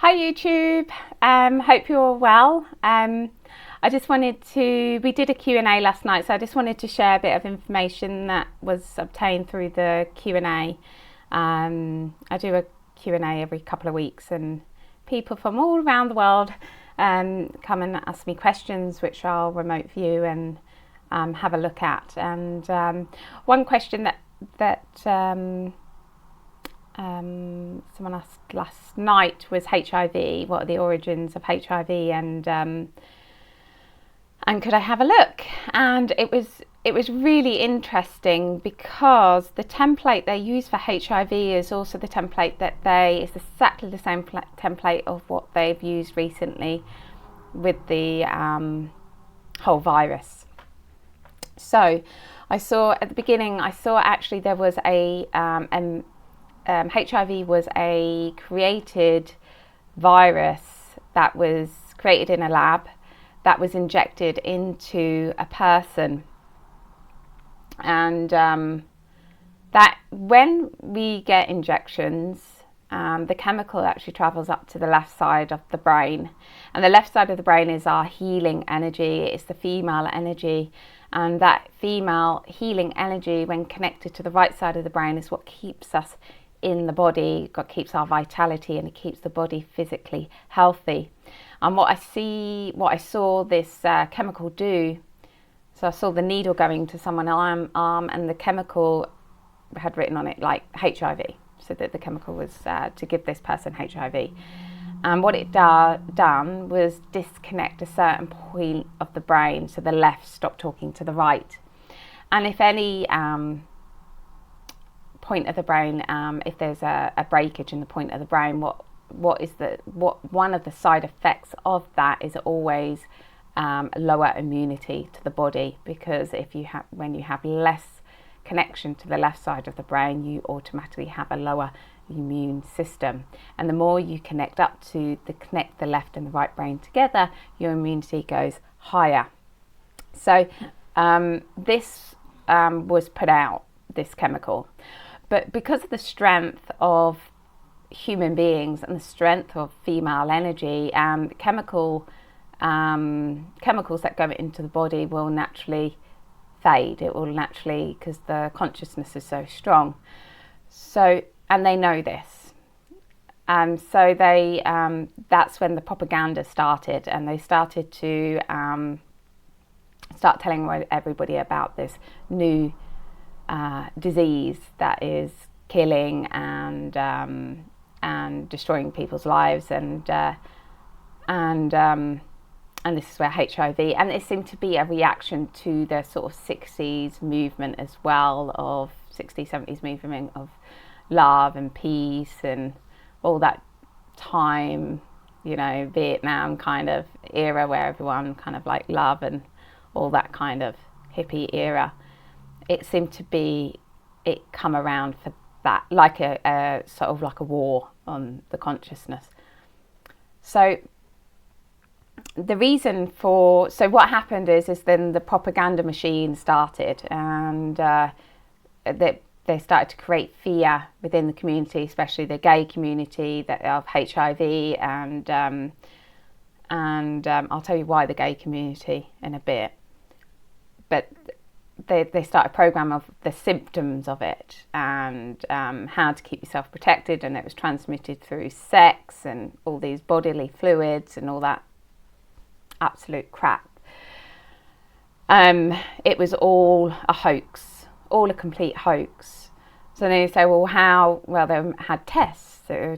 Hi YouTube, hope you're all well. I just wanted to, we did a Q&A last night, so I just wanted to share a bit of information that was obtained through the Q&A. I do a Q&A every couple of weeks and people from all around the world come and ask me questions which I'll remote view and have a look at. And one question that someone asked last night was HIV. What are the origins of HIV, and could I have a look? And it was really interesting because the template they use for HIV is also the template it's exactly the same template of what they've used recently with the whole virus. So I saw at the beginning, actually there was HIV was a created virus that was created in a lab that was injected into a person, and that when we get injections, the chemical actually travels up to the left side of the brain, and the left side of the brain is our healing energy. It's the female energy, and that female healing energy, when connected to the right side of the brain, is what keeps us in the body, keeps our vitality, and it keeps the body physically healthy. And what I saw this chemical do, so I saw the needle going to someone's arm, and the chemical had written on it like HIV, so that the chemical was to give this person HIV. And what it done was disconnect a certain point of the brain, so the left stopped talking to the right. And if any point of the brain, if there's a breakage in the point of the brain, one of the side effects of that is always lower immunity to the body, because when you have less connection to the left side of the brain, you automatically have a lower immune system, and the more you connect the left and the right brain together, your immunity goes higher. So this was put out, this chemical. But because of the strength of human beings and the strength of female energy, chemicals that go into the body will naturally fade. It will naturally, because the consciousness is so strong. So, and they know this. So that's when the propaganda started, and they started to start telling everybody about this new disease that is killing and destroying people's lives, and this is where HIV, and it seemed to be a reaction to the sort of 60s movement as well, of 60s, 70s movement of love and peace and all that time, Vietnam kind of era where everyone kind of like love and all that kind of hippie era. It seemed to be come around for that, like a sort of like a war on the consciousness. So the reason so what happened is then the propaganda machine started, and they started to create fear within the community, especially the gay community of HIV, and I'll tell you why the gay community in a bit. But they started a program of the symptoms of it, and how to keep yourself protected, and it was transmitted through sex and all these bodily fluids and all that absolute crap. It was all a hoax, all a complete hoax. So then you say, well, how? Well, they had tests. So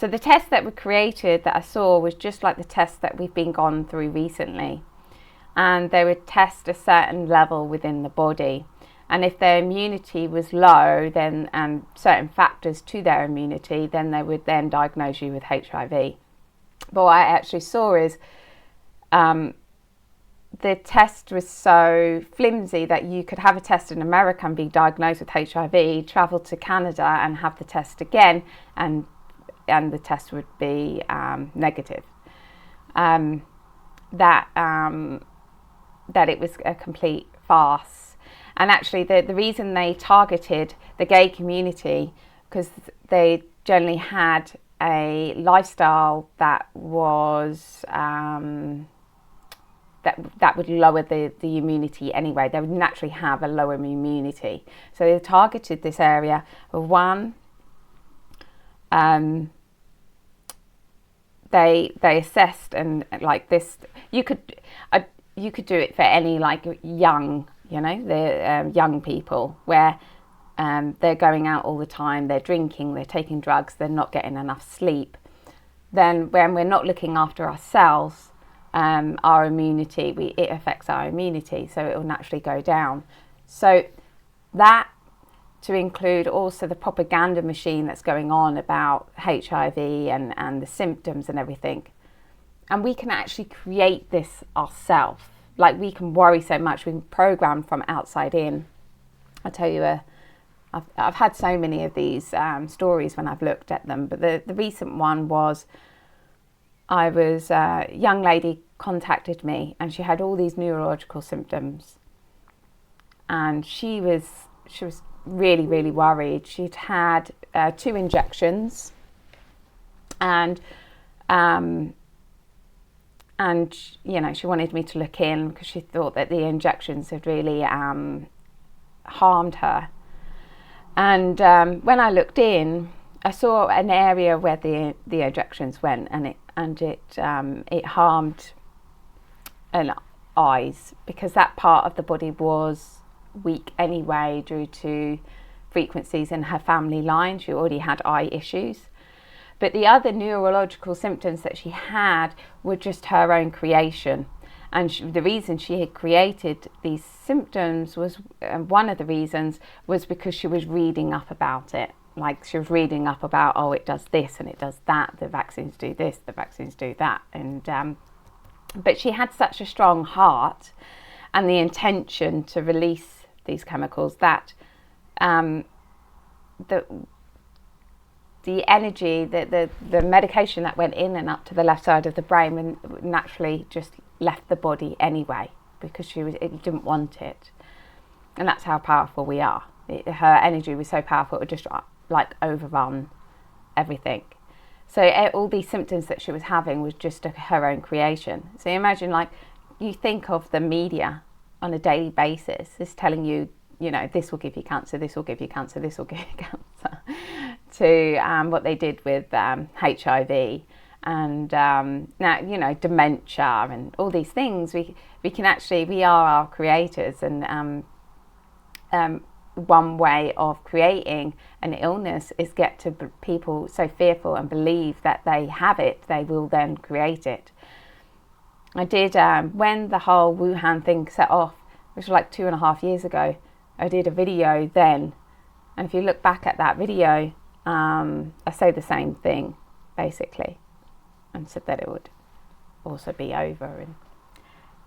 the tests that were created that I saw was just like the tests that we've been gone through recently. And they would test a certain level within the body, and if their immunity was low, then and certain factors to their immunity, then they would then diagnose you with HIV. But what I actually saw is the test was so flimsy that you could have a test in America and be diagnosed with HIV, travel to Canada and have the test again, and the test would be negative. That it was a complete farce. And actually the reason they targeted the gay community, because they generally had a lifestyle that was that would lower the immunity anyway. They would naturally have a lower immunity. So they targeted this area. One, they assessed, and like this, you could do it for any like young, the young people where they're going out all the time, they're drinking, they're taking drugs, they're not getting enough sleep. Then when we're not looking after ourselves, our immunity, it affects our immunity, so it will naturally go down. So that, to include also the propaganda machine that's going on about HIV and the symptoms and everything. And we can actually create this ourselves. Like, we can worry so much, we can program from outside in. I'll tell you, I've had so many of these stories when I've looked at them, but the recent one was, a young lady contacted me and she had all these neurological symptoms, and she was really, really worried. She'd had 2 injections, and she wanted me to look in because she thought that the injections had really harmed her. And when I looked in, I saw an area where the injections went, and it harmed her eyes, because that part of the body was weak anyway due to frequencies in her family line. She already had eye issues. But the other neurological symptoms that she had were just her own creation. And the reason she had created these symptoms was, one of the reasons was because she was reading up about it. Like, she was reading up about, it does this and it does that. The vaccines do this, the vaccines do that. And but she had such a strong heart and the intention to release these chemicals that the energy, the medication that went in and up to the left side of the brain naturally just left the body anyway, because it didn't want it. And that's how powerful we are. Her energy was so powerful, it would just like overrun everything. So all these symptoms that she was having was just her own creation. So imagine, like, you think of the media on a daily basis is telling you, this will give you cancer, this will give you cancer, this will give you cancer, to what they did with HIV and now, dementia and all these things. We are our creators, and one way of creating an illness is get to people so fearful and believe that they have it, they will then create it. I did, when the whole Wuhan thing set off, which was like 2.5 years ago, I did a video then, and if you look back at that video, I say the same thing basically, and said that it would also be over in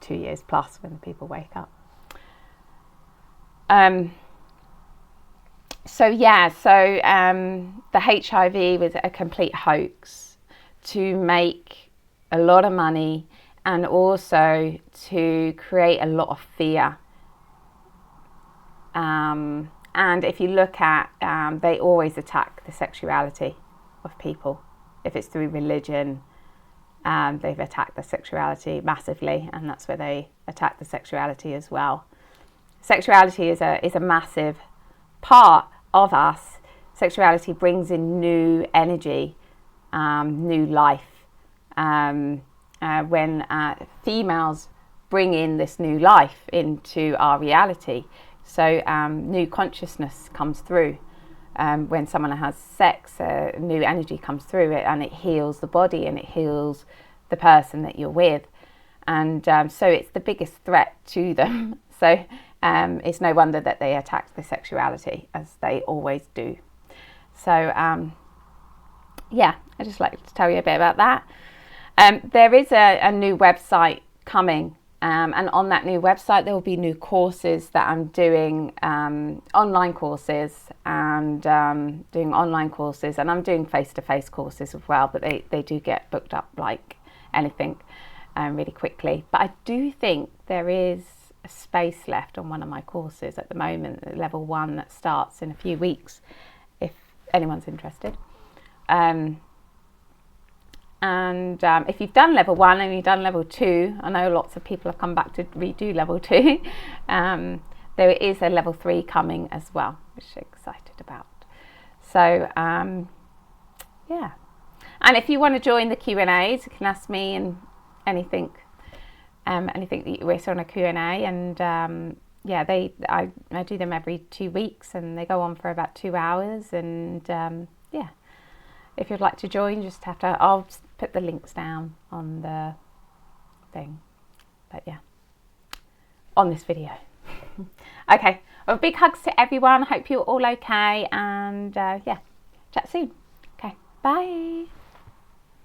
2 years plus when people wake up. So the HIV was a complete hoax to make a lot of money, and also to create a lot of fear. And if you look at, they always attack the sexuality of people. If it's through religion, they've attacked the sexuality massively, and that's where they attack the sexuality as well. Sexuality is a massive part of us. Sexuality brings in new energy, new life. When females bring in this new life into our reality, so new consciousness comes through. When someone has sex, new energy comes through it, and it heals the body and it heals the person that you're with. And so it's the biggest threat to them. So it's no wonder that they attack the sexuality, as they always do. So I just like to tell you a bit about that. There is a new website coming, and on that new website there will be new courses that I'm doing, online courses, and doing online courses, and I'm doing face-to-face courses as well, but they do get booked up like anything really quickly. But I do think there is a space left on one of my courses at the moment, level 1, that starts in a few weeks, if anyone's interested. And if you've done level 1 and you've done level 2, I know lots of people have come back to redo level 2. There is a level 3 coming as well, which I'm excited about. So yeah, and if you want to join the Q&As, you can ask me and anything that you wish on a Q&A, and yeah, I do them every 2 weeks, and they go on for about 2 hours. And yeah, if you'd like to join, just have to, I'll put the links down on the thing, but yeah, on this video. Okay, well, big hugs to everyone. Hope you're all okay, and yeah, chat soon. Okay, bye.